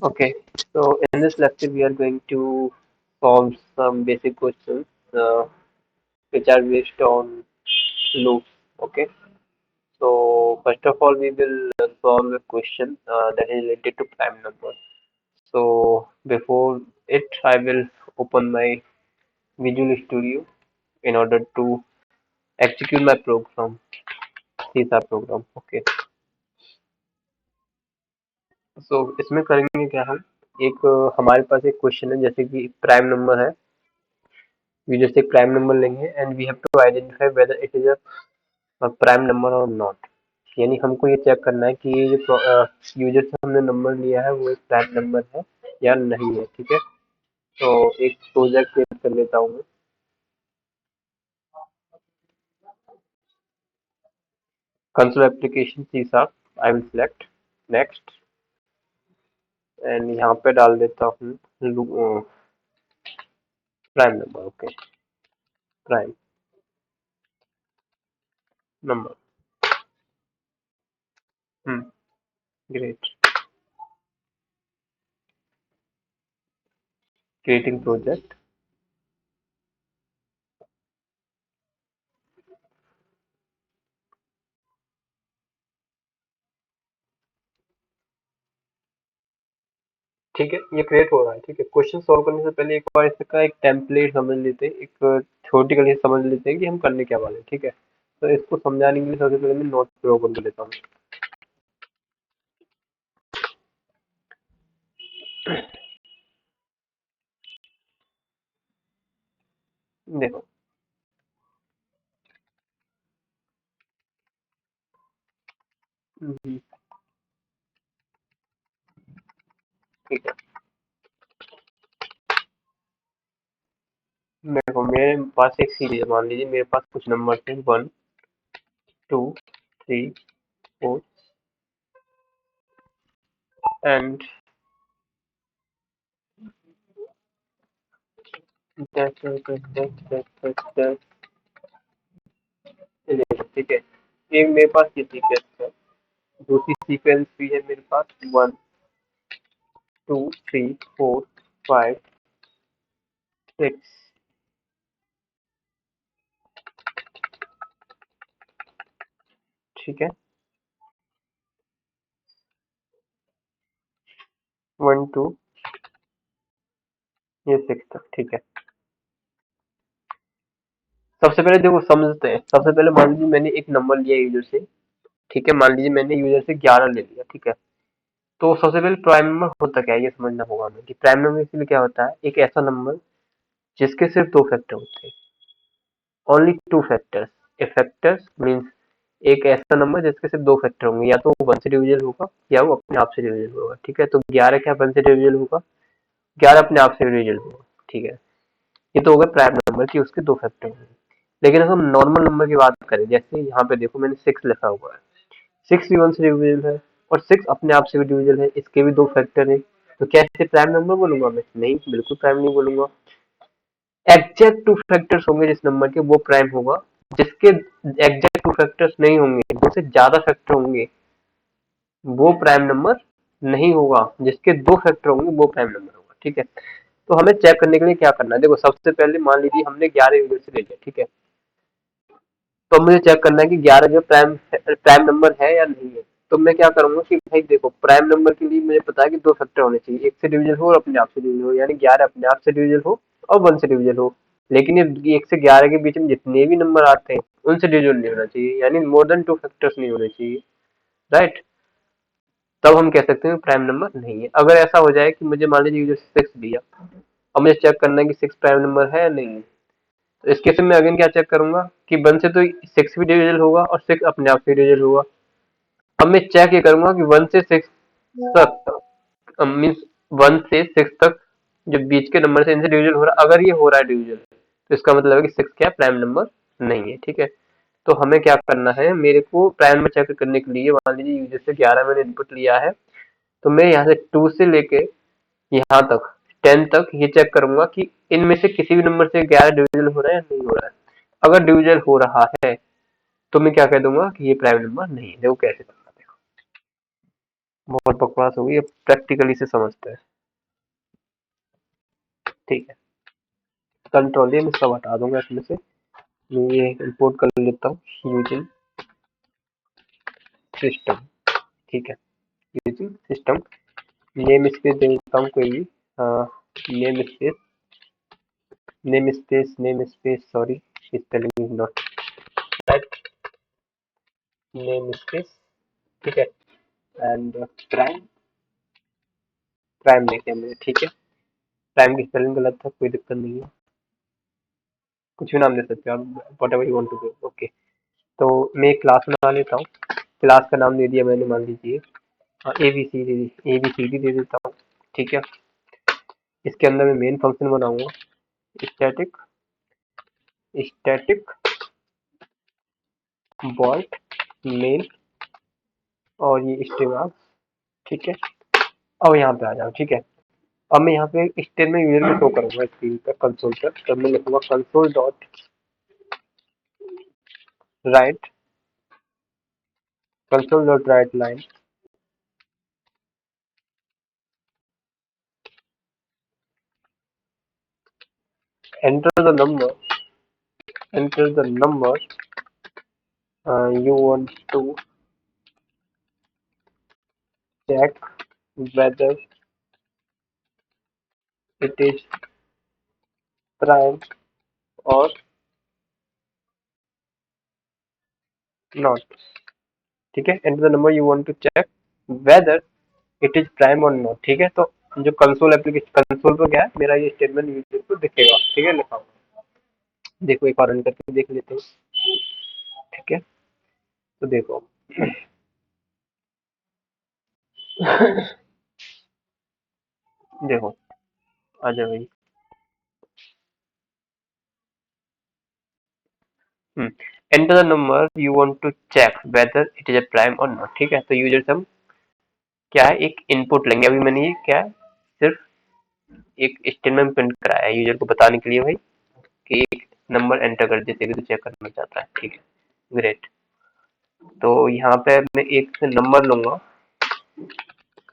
Okay, so in this lecture we are going to solve some basic questions uh, which are based on loops. Okay, so first of all we will solve a question that is related to prime number. So before it, I will open my Visual Studio in order to execute my program, C program. Okay, so इसमें करेंगे क्या हम एक हमारे पास एक question है जैसे कि प्राइम नंबर है we just एक प्राइम नंबर लेंगे and we have to identify whether it is a prime number और नॉट यानी हमको ये चेक करना है कि ये जो यूजर से हमने नंबर लिया है वो एक प्राइम नंबर है या नहीं है ठीक है तो एक प्रोजेक्ट क्रिएट कर लेता हूँ मैं console application C sharp I will select next and यहाँ पे डाल देता हूँ prime number okay prime number great creating project ठीक है ये क्रिएट हो रहा है ठीक है क्वेश्चन सॉल्व करने से पहले एक बार इसका एक टेम्पलेट समझ लेते हैं एक छोटी गली समझ लेते हैं कि हम करने क्या वाले हैं ठीक है तो इसको समझाने के लिए सबसे पहले मैं नोट पे ओपन कर लेता हूँ देखो हम्म, ठीक है देखो मेरे पास एक सीरीज है मान लीजिए मेरे पास कुछ नंबर थे 1 2 3 4 एंड ठीक है एक मेरे पास ये सीक्वेंस है दूसरी सीक्वेंस भी है मेरे पास 1 2 3 4 5 6 ठीक है 1 2 ये 6 तक ठीक है सबसे पहले देखो समझते हैं सबसे पहले मान लीजिए मैंने एक नंबर लिया यूजर से ठीक है मान लीजिए मैंने यूजर से 11 ले लिया ठीक है तो सबसे पहले प्राइम नंबर होता क्या है ये समझना होगा हमें कि प्राइम नंबर इसलिए क्या होता है एक ऐसा नंबर जिसके सिर्फ दो फैक्टर होते हैं ओनली टू फैक्टर्स ए फैक्टर्स मीन्स एक ऐसा नंबर जिसके सिर्फ दो फैक्टर होंगे या तो वो 1 से डिविजिबल होगा या वो अपने आप से डिविजिबल होगा ठीक है तो 11 क्या 1 से डिविजिबल होगा 11 अपने आप से डिविजिबल होगा ठीक है ये तो हो गया प्राइम नंबर की उसके दो फैक्टर होंगे लेकिन अगर हम नॉर्मल नंबर की बात करें जैसे यहाँ पे देखो मैंने 6 लिखा हुआ है 6 भी 1 से डिविजिबल है और 6 अपने आप से भी डिविजिबल है इसके भी दो फैक्टर है तो क्या इसे प्राइम नंबर बोलूंगा मैं नहीं बिल्कुल प्राइम नहीं बोलूंगा एग्जैक्ट टू फैक्टर्स होंगे जिस नंबर के वो प्राइम होगा जिसके एग्जैक्ट टू फैक्टर्स नहीं होंगे जिससे ज्यादा फैक्टर होंगे वो प्राइम नंबर नहीं होगा जिसके दो फैक्टर होंगे वो प्राइम नंबर होगा ठीक है तो हमें चेक करने के लिए क्या करना है देखो सबसे पहले मान लीजिए हमने 11 यूजर से ले लिया ठीक है तो मुझे चेक करना है कि 11 जो प्राइम प्राइम नंबर है या नहीं है तो मैं क्या करूंगा कि भाई देखो प्राइम नंबर के लिए मुझे पता है कि दो फैक्टर होने चाहिए एक से डिवीजन हो और अपने आप से डिवीजन हो यानी 11 अपने आप से डिवीजन हो और 1 से डिवीजन हो लेकिन ये 1 से 11 के बीच में जितने भी नंबर आते हैं उनसे डिवीजन नहीं होना चाहिए यानी मोर देन टू फैक्टर्स नहीं होने चाहिए राइट तब हम कह सकते हैं प्राइम नंबर नहीं है अगर ऐसा हो जाए कि मुझे मान लीजिए यूजर 6 दिया अब मुझे चेक करना है कि 6 प्राइम नंबर है या नहीं है तो इस केस में अगेन क्या चेक करूंगा कि 1 से तो 6 भी डिविजिबल होगा और 6 अपने आप से डिविजिबल होगा अब मैं चेक ये करूंगा कि 1 से 6 तक मीन्स 1 से 6 तक जो बीच के नंबर से इनसे डिविजन हो रहा है अगर ये हो रहा है डिविजन तो इसका मतलब है कि 6 क्या प्राइम नंबर नहीं है ठीक है तो हमें क्या करना है मेरे को प्राइम नंबर चेक करने के लिए मान लीजिए यूजर से 11 मैंने इनपुट लिया है तो मैं यहाँ से 2 से लेके यहाँ तक 10 तक ये चेक करूंगा कि इनमें से किसी भी नंबर से 11 डिविजन हो रहा है या नहीं हो रहा है अगर डिविजन हो रहा है तो मैं क्या कह दूंगा कि ये प्राइम नंबर नहीं है देखो कैसे करना है बहुत बकवास होगी, अब प्रैक्टिकली से समझते हैं। ठीक है, कंट्रोल ये मैं सब हटा दूंगा इसमें से। मैं ये इंपोर्ट कर लेता हूँ यूजिंग सिस्टम। ठीक है, यूजिंग सिस्टम, नेम स्पेस दे देता हूँ कोई भी, name space, name space, sorry spelling is not right, name space. ठीक है, एंड प्राइम, प्राइम नहीं किया मैंने। ठीक है, प्राइम की स्पेलिंग गलत था, कोई दिक्कत नहीं है, कुछ भी नाम दे सकते हो आप, whatever you want to do. Okay, तो मैं एक क्लास बना लेता हूँ। क्लास का नाम दे दिया मैंने, मान लीजिए ABCD दे देता हूँ। ठीक है, इसके अंदर मैं मेन फंक्शन बनाऊंगा, स्टैटिक स्टैटिक वॉइड मेन, और ये स्ट्रिंग। ठीक है, अब यहाँ पे आ जाओ। ठीक है, अब मैं यहाँ पे स्टेट में यूजर को शो करूंगा स्क्रीन पर, कंसोल पर। तब मैं लिखूंगा console dot right, console dot write line, enter the number, enter the number you want to check whether it is prime or not। ठीक है, enter the number you want to check whether it is prime or not। ठीक है, तो जो console application, console पर क्या है मेरा ये स्टेटमेंट यूजर को दिखेगा। ठीक है, लिखा हुआ, देखो एक और रन करके देख लेते हैं। ठीक है, तो देखो देखो, आ जाओ भाई। Enter the number you want to check whether it is a prime और नॉट। ठीक है, तो यूजर से हम क्या है, एक इनपुट लेंगे। अभी मैंने ये क्या है, सिर्फ एक स्टेटमेंट प्रिंट कराया है यूजर को बताने के लिए भाई कि एक नंबर एंटर कर देते कि तो चेक करना चाहता है। ठीक है, ग्रेट। तो यहाँ पे मैं एक से नंबर लूंगा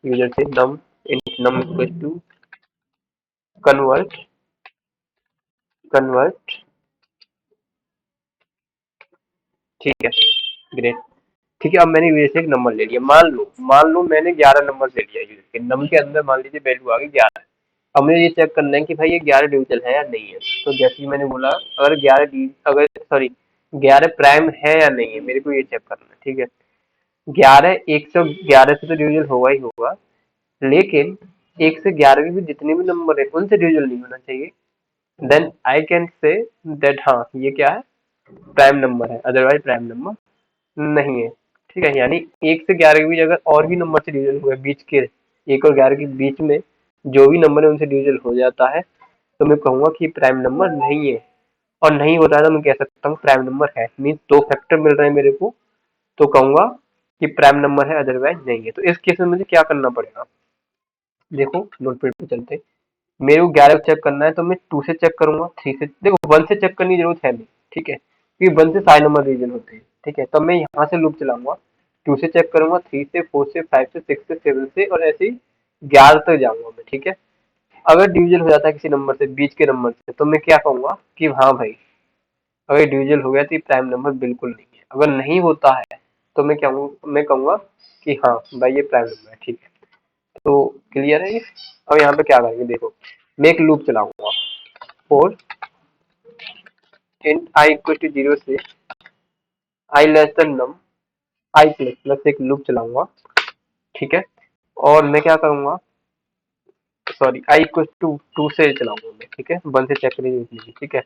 यूजर से, num int num equal to convert, convert. ठीक है, ग्रेट। ठीक है, अब मैंने यूजर से एक नंबर ले लिया। मान लो मैंने 11 नंबर ले लिया यूजर के, नम के अंदर मान लीजिए वैल्यू आ गई 11। अब मुझे ये चेक करना है कि भाई ये 11 डिजिटल है या नहीं है। तो जैसे ही मैंने बोला, अगर 11 अगर सॉरी 11 प्राइम है या नहीं है, मेरे को ये चेक करना है। ठीक है, 11 111 से तो डिविजन होगा ही होगा, लेकिन 1 से 11 के भी जितने भी नंबर है उनसे डिविजन नहीं होना चाहिए। Then I can say that हाँ ये क्या है, प्राइम नंबर है, अदरवाइज प्राइम नंबर नहीं है। ठीक है, यानी 1 से 11 के बीच अगर और भी नंबर से डिविजन हुआ है, बीच के 1 और 11 के बीच में जो भी नंबर है उनसे डिविजन हो जाता है, तो मैं कहूंगा कि प्राइम नंबर नहीं है। और नहीं होता है तो मैं कह सकता हूँ प्राइम नंबर है, मीन्स दो फैक्टर मिल रहे हैं मेरे को, तो कहूंगा कि प्राइम नंबर है, अदरवाइज नहीं है। तो इस केस में मुझे क्या करना पड़ेगा, देखो नोटपैड पे चलते हैं। मेरे को 11 चेक करना है तो मैं 2 से चेक करूंगा, 3 से, देखो 1 से चेक करने की जरूरत है नहीं। ठीक है, क्योंकि 1 से सारे नंबर डिवीजन होते हैं। ठीक है, तब मैं यहाँ से लूप चलाऊंगा, 2 से चेक करूंगा, 3 से, 4 से, 5 से, 6 से, 7 से, और ऐसे ही 11 तक जाऊंगा मैं। ठीक है, अगर डिवीजन हो जाता है किसी नंबर से, बीच के नंबर से, तो मैं क्या कहूंगा कि हाँ भाई अगर डिवीजन हो गया तो ये प्राइम नंबर बिल्कुल नहीं है। अगर नहीं होता है तो मैं कहूंगा कि हाँ भाई ये प्राइम नंबर है। ठीक है, तो क्लियर है ये। अब यहाँ पे क्या करेंगे, देखो मैं एक लूप चलाऊंगा, for int I equal to 0 से I less than num, I plus plus एक लूप चलाऊंगा। ठीक है, और मैं क्या करूंगा, सॉरी I इक्वल टू 2 से चलाऊंगा मैं। ठीक है, 1 से चेक करने की जरूरत नहीं। ठीक है,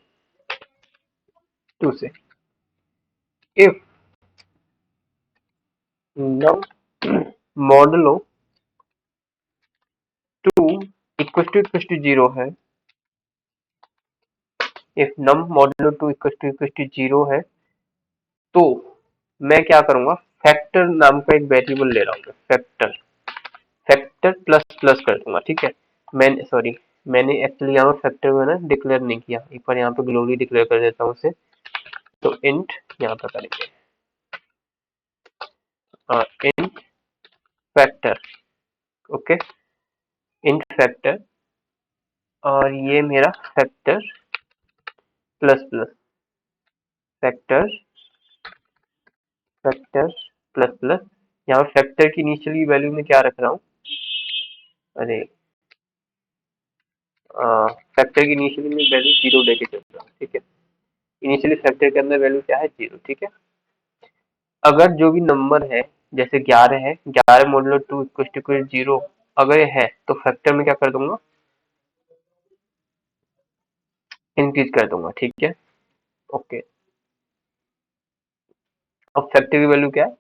2 से, if num modulo 2 equal to 0 है, if num modulo 2 equal to 0 है, तो मैं क्या करूंगा, फैक्टर नाम का एक वेरिएबल ले रहा हूँ, फैक्टर, फैक्टर प्लस प्लस कर दूंगा। ठीक है, मैंने एक्चुअली यहाँ पर फैक्टर में ना डिक्लेयर नहीं किया, एक बार यहाँ पे ग्लोबली डिक्लेयर कर देता हूँ उसे। तो इंट यहाँ पर करेंगे, int factor. Okay, int factor, और ये मेरा factor plus plus, factor factor plus plus. यहाँ फैक्टर की इनिशियल वैल्यू में क्या रख रहा हूँ, अरे फैक्टर की इनिशियली में वैल्यू जीरो लेके चल रहा हूँ, ठीक है। इनिशियली फैक्टर के अंदर वैल्यू क्या है, जीरो, ठीक है। अगर जो भी नंबर है, जैसे 11 है, 11 मोडुलो 2 इक्वल टू 0, अगर ये है तो फैक्टर में क्या कर दूंगा, इंक्रीज कर दूंगा, ठीक है। ओके, अब फैक्टर की वैल्यू क्या है,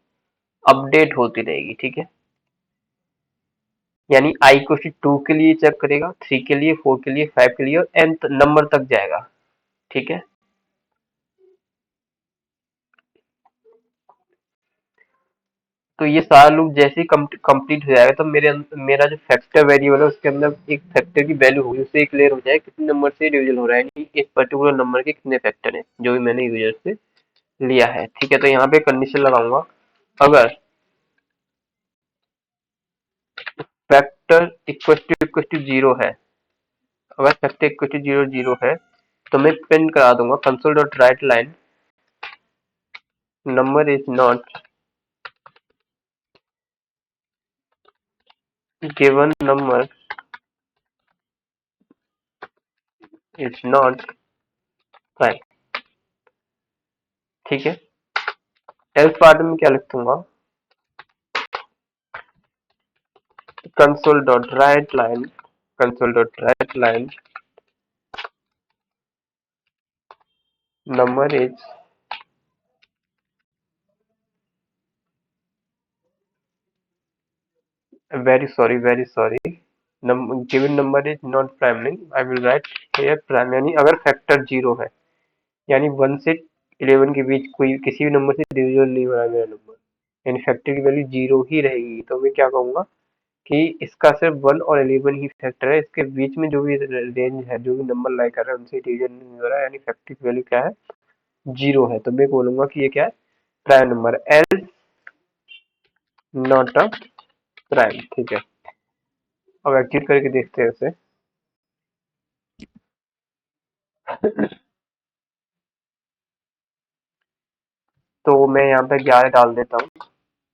अपडेट होती रहेगी, ठीक है। यानी आई को 2 के लिए चेक करेगा, 3 के लिए, 4 के लिए, 5 के लिए, और एन नंबर तक जाएगा, ठीक है। तो ये सारा लूप जैसे ही कंप्लीट हो जाएगा, तो मेरा जो फैक्टर वेरिएबल है उसके अंदर एक फैक्टर की वैल्यू होगी, उससे क्लियर हो जाए कितने नंबर से डिवीजन हो रहा है, यानी एक पर्टिकुलर नंबर के कितने फैक्टर हैं जो भी मैंने यूजर से लिया है, ठीक है। तो यहाँ पे कंडीशन लगाऊंगा, अगर फैक्टर इक्वल टू जीरो है, अगर factor equal to zero zero है, तो मैं प्रिंट करा दूंगा console dot write line number is not given, number is not prime, ठीक है। एल्स पार्ट में क्या लिख दूंगा, console.writeLine console.writeLine number is very sorry given number is not prime नहीं, I will write here prime, यानी अगर फैक्टर जीरो है, यानी 1 से 11 के बीच कोई किसी भी नंबर से डिविजन नहीं हो रहा है मेरा नंबर, यानी फैक्टर की वैल्यू जीरो ही रहेगी, तो मैं क्या कहूंगा कि इसका सिर्फ 1 और 11 ही फैक्टर है, इसके बीच में जो भी रेंज है, जो भी नंबर लाई कर रहा है उनसे डिविजन नहीं हो रहा है, यानी फैक्टर की वैल्यू क्या है, जीरो है, तो मैं बोलूंगा कि ये क्या है, prime number, L not a prime, ठीक है। अब एग्जीक्यूट करके देखते हैं उसे। तो मैं यहाँ पे 11 डाल देता हूँ,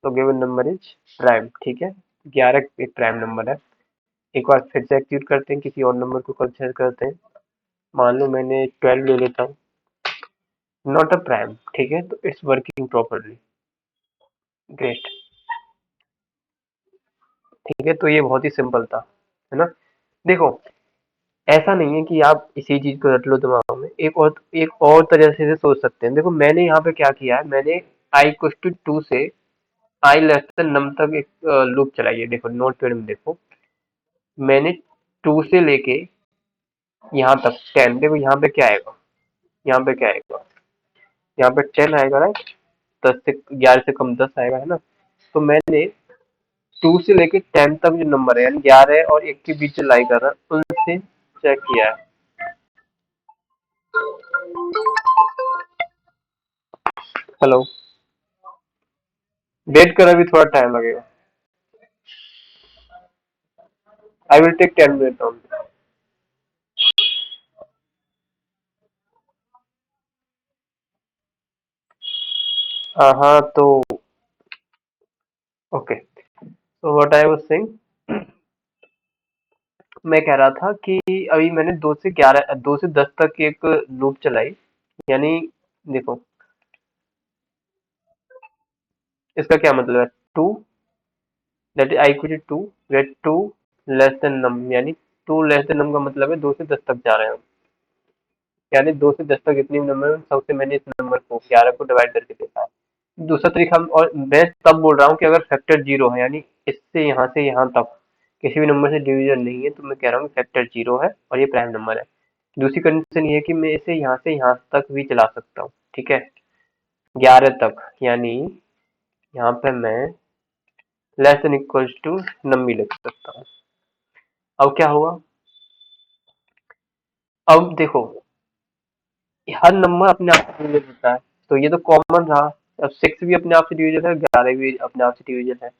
तो गिवन नंबर इज प्राइम, ठीक है। 11 एक प्राइम नंबर है। एक बार फिर से एग्जीक्यूट करते हैं, किसी और नंबर को कंसीडर करते हैं, मान लो मैंने 12 ले लेता हूँ, नॉट अ प्राइम, ठीक है, तो इट्स वर्किंग प्रॉपरली, ग्रेट, ठीक है। तो ये बहुत ही सिंपल था, है ना। देखो, ऐसा नहीं है कि आप इसी चीज को रट लो दिमाग में, एक और तरह से सोच सकते हैं। देखो मैंने यहाँ पे क्या किया है, मैंने आई इक्वल टू 2 से आई लेस देन नम तक एक लूप चलाई है। देखो नोट पेड में देखो, मैंने 2 से लेके यहाँ तक 10, देखो यहाँ पे क्या आएगा, यहाँ पे क्या आएगा, यहाँ पे 10 आएगा, राइट। 10 से 11 से कम 10 आएगा, है ना। तो मैंने 2 से लेके 10 तक जो नंबर है, यानी 11 और 1 के बीच जो लाई कर रहा है, उनसे चेक किया है। हेलो, वेट कर, अभी थोड़ा टाइम लगेगा, I will take 10 minute only. हाँ हाँ, तो ओके, तो व्हाट आई वाज सेइंग, मैं कह रहा था कि अभी मैंने 2 से 10 तक एक लूप चलाई, यानी देखो इसका क्या मतलब है, two, that is I equal to 2, wait 2 less than num, यानी 2 लेस देन नम का मतलब है 2 से 10 तक जा रहे हैं हम, यानी 2 से 10 तक जितनी भी नंबर है सबसे मैंने इस नंबर को 11 को डिवाइड करके देखा है। दूसरा तरीका और मैं तब बोल रहा हूँ कि अगर फैक्टर जीरो है, यानी इससे यहाँ से यहाँ तक किसी भी नंबर से डिवीजन नहीं है, तो मैं कह रहा हूँ फैक्टर जीरो है और ये प्राइम नंबर है। दूसरी कंडीशन ये है कि मैं इसे यहाँ से यहाँ तक भी चला सकता हूँ, ठीक है, 11 तक, यानी यहाँ पे मैं लेस देन इक्वल टू नम भी लिख सकता हूँ। अब क्या हुआ, अब देखो हर नंबर अपने आप से डिविजन होता है, तो ये तो कॉमन रहा। अब 6 भी अपने आप से डिविजन है, 11 भी अपने आप से डिविजन है,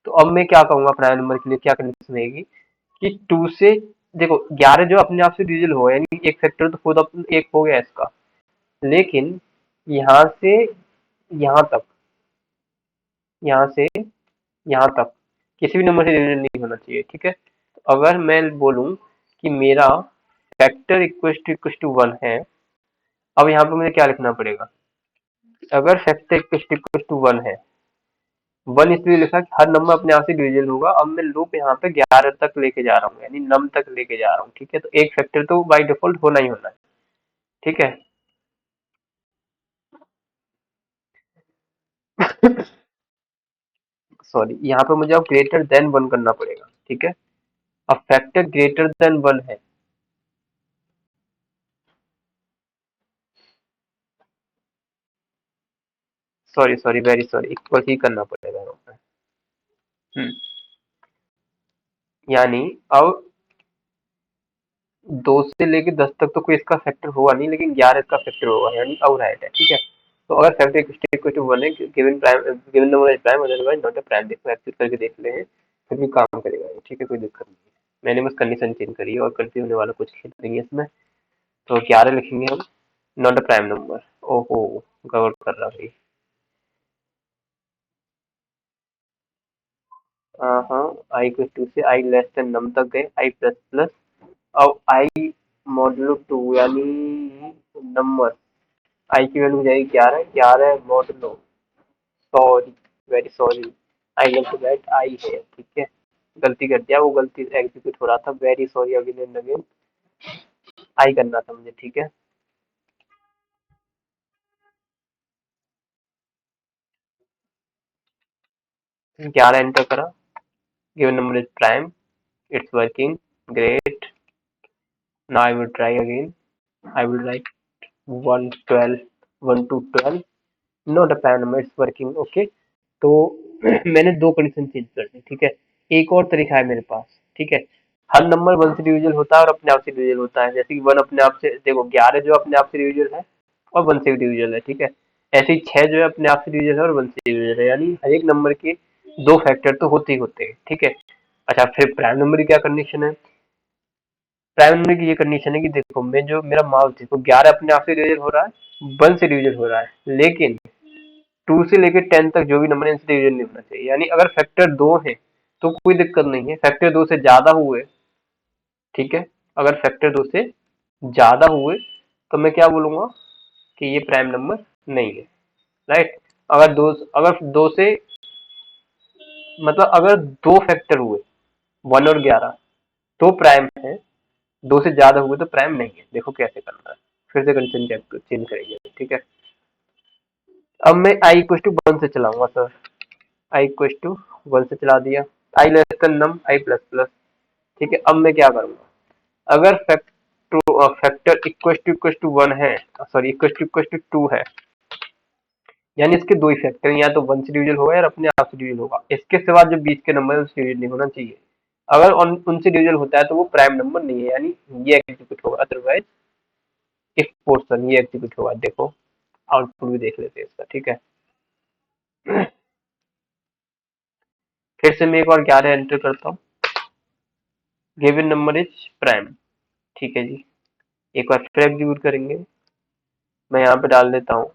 तो अब मैं क्या कहूंगा प्राइम नंबर के लिए क्या कंडीशन रहेगी कि 2 से देखो 11 जो अपने आप से डिविजिबल हो यानी एक फैक्टर तो खुद अपन एक हो गया इसका, लेकिन यहाँ से यहाँ तक, यहाँ से यहाँ तक किसी भी नंबर से डिविजिबल नहीं होना चाहिए, ठीक है। तो अगर मैं बोलूं कि मेरा फैक्टर इक्वल टू 1 है, अब यहाँ पे मुझे क्या लिखना पड़ेगा, अगर फैक्टर इक्वल टू 1 है, 1 इसलिए लिखा कि हर नंबर अपने आप से डिविजिबल होगा। अब मैं लूप यहाँ पे 11 तक लेके जा रहा हूँ यानी नम तक लेके जा रहा हूँ, ठीक है। तो एक फैक्टर तो बाय डिफॉल्ट होना ही होना है, ठीक है। सॉरी, यहाँ पे मुझे अब ग्रेटर देन 1 करना पड़ेगा, ठीक है। अब फैक्टर ग्रेटर देन 1 है, sorry sorry very sorry, equal ही करना पड़ेगा यहाँ पे। यानी अब 2 से लेके 10 तक तो कोई इसका फैक्टर होगा नहीं, लेकिन 11 इसका फैक्टर होगा यानी अब राइट है, ठीक है। तो अगर फैक्टर इक्वल टू 1 है, given prime given number is prime otherwise not a prime, देखो एक्सेस करके देख ले हैं, फिर भी काम करेगा ये, ठीक है, कोई दिक्कत नहीं है। मैंने बस कंडीशन चेंज करी है और कंफ्यूज होने वाला कुछ खेल नहीं है इसमें। तो 11 लिखेंगे हम, नॉट अ प्राइम नंबर। ओहो, गड़बड़ कर रहा भाई। हाँ, आई इक्वल टू से आई लेस देन नम तक गए, आई प्लस प्लस, अब आई मॉडुलो 2 यानी नंबर, आई की वैल्यू हो जाएगी 11, 11 modulo, sorry very sorry, I left to right I है, ठीक है। गलती कर दिया, वो गलती एग्जीक्यूट हो रहा था, very sorry again and again, I करना था मुझे, ठीक है। 11 एंटर करा, given number is prime, it's working great, now I will try again, I will write 112, 1 to 12, not a prime number, it's working okay. तो मैंने दो कंडीशन चेंज कर दी, ठीक है। एक और तरीका है मेरे पास, ठीक है। हर नंबर 1 से डिविजिबल होता है और अपने आप से डिविजिबल होता है, जैसे कि 1 अपने आप से, देखो 11 जो अपने आप से डिविजिबल है और 1 से भी डिविजिबल है, ठीक है। ऐसे ही 6 जो है अपने आप से डिविजिबल है और 1 से डिविजिबल है, यानी हर एक नंबर के दो फैक्टर तो होते ही होते हैं, ठीक है। अच्छा, फिर प्राइम नंबर की क्या कंडीशन है, प्राइम नंबर की ये कंडीशन है कि देखो मैं जो मेरा माउस है वो 11 अपने आप से डिविजिबल हो रहा है, 1 से डिविजिबल हो रहा है, लेकिन 2 से लेकर 10 तक जो भी नंबर है इनसे डिवीजन नहीं होना चाहिए, यानी अगर फैक्टर 2 है तो कोई दिक्कत नहीं है, फैक्टर 2 से ज्यादा हुए, ठीक है। अगर फैक्टर 2 से ज्यादा हुए तो मैं क्या बोलूंगा कि ये प्राइम नंबर नहीं है, राइट। अगर दो से मतलब अगर दो फैक्टर हुए 1 और 11 तो प्राइम है, 2 से ज्यादा हुए तो प्राइम नहीं है। देखो कैसे करना है, फिर से कंडीशन चेंज करेंगे, ठीक है। अब मैं आई इक्वल टू 1 से चलाऊंगा सर, आई इक्वल टू 1 से चला दिया, आई लेस देन नम आई प्लस प्लस, ठीक है। अब मैं क्या करूंगा, अगर फैक्टर इक्वल टू 1 है, सॉरी इक्वल टू 2 है, यानी इसके दो ही फैक्टर, या तो 1 से डिविजन होगा या अपने आप से डिविजन होगा, इसके सिवा जो बीच के नंबर है उससे डिविजन नहीं होना चाहिए। अगर उनसे डिविजन होता है तो वो प्राइम नंबर नहीं है, यानी ये एग्जीक्यूट होगा, अदरवाइज इफ पोर्शन ये एग्जीक्यूट होगा। देखो आउटपुट भी देख लेते हैं इसका, ठीक है। फिर से मैं एक बार 11 एंटर करता हूँ, गिवन नंबर इज प्राइम, ठीक है जी। एक बार फिर एग्जीक्यूट करेंगे, मैं यहाँ पे डाल देता हूँ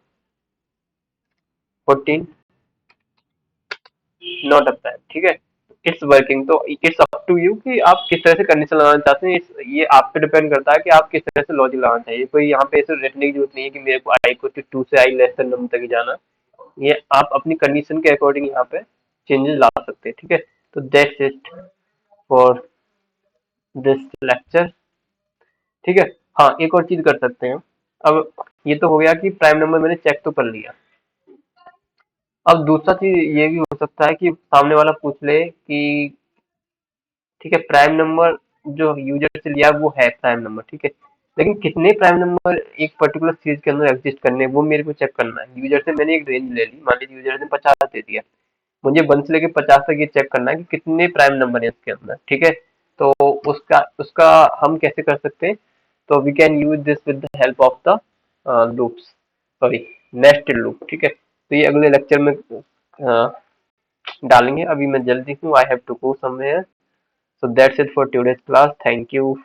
14, नॉट अ प्राइम, ठीक है। इट्स वर्किंग, तो इट्स अप टू यू कि आप किस तरह से कंडीशन लगाना चाहते हैं, ये आप पे डिपेंड करता है कि आप किस तरह से लॉजिक लगाना चाहिए। कोई यहाँ पे ऐसे रटने की जरूरत नहीं है कि मेरे को आई को 2 से आई लेस देन नम तक ही जाना, ये आप अपनी कंडीशन के अकॉर्डिंग यहाँ पे चेंजेस ला सकते हैं, ठीक है। तो that's it for this lecture, ठीक है। हाँ, एक और चीज कर सकते हैं, अब ये तो हो गया कि प्राइम नंबर मैंने चेक तो कर लिया। अब दूसरा चीज ये भी हो सकता है कि सामने वाला पूछ ले कि ठीक है प्राइम नंबर जो यूजर से लिया वो है प्राइम नंबर, ठीक है, लेकिन कितने प्राइम नंबर एक पर्टिकुलर सीरीज के अंदर एग्जिस्ट करने हैं वो मेरे को चेक करना है। यूजर से मैंने एक रेंज ले ली, मान लीजिए यूजर ने 50 दे दिया, मुझे 1 से लेके 50 तक ये चेक करना है कि कितने प्राइम नंबर है इसके अंदर, ठीक है। तो उसका उसका हम कैसे कर सकते हैं, तो we can use this with the help of the loops, sorry nested loop, ठीक है। तो ये अगले लेक्चर में डालेंगे। अभी मैं जल्दी हूँ, I have to go somewhere. So that's it for today's class. Thank you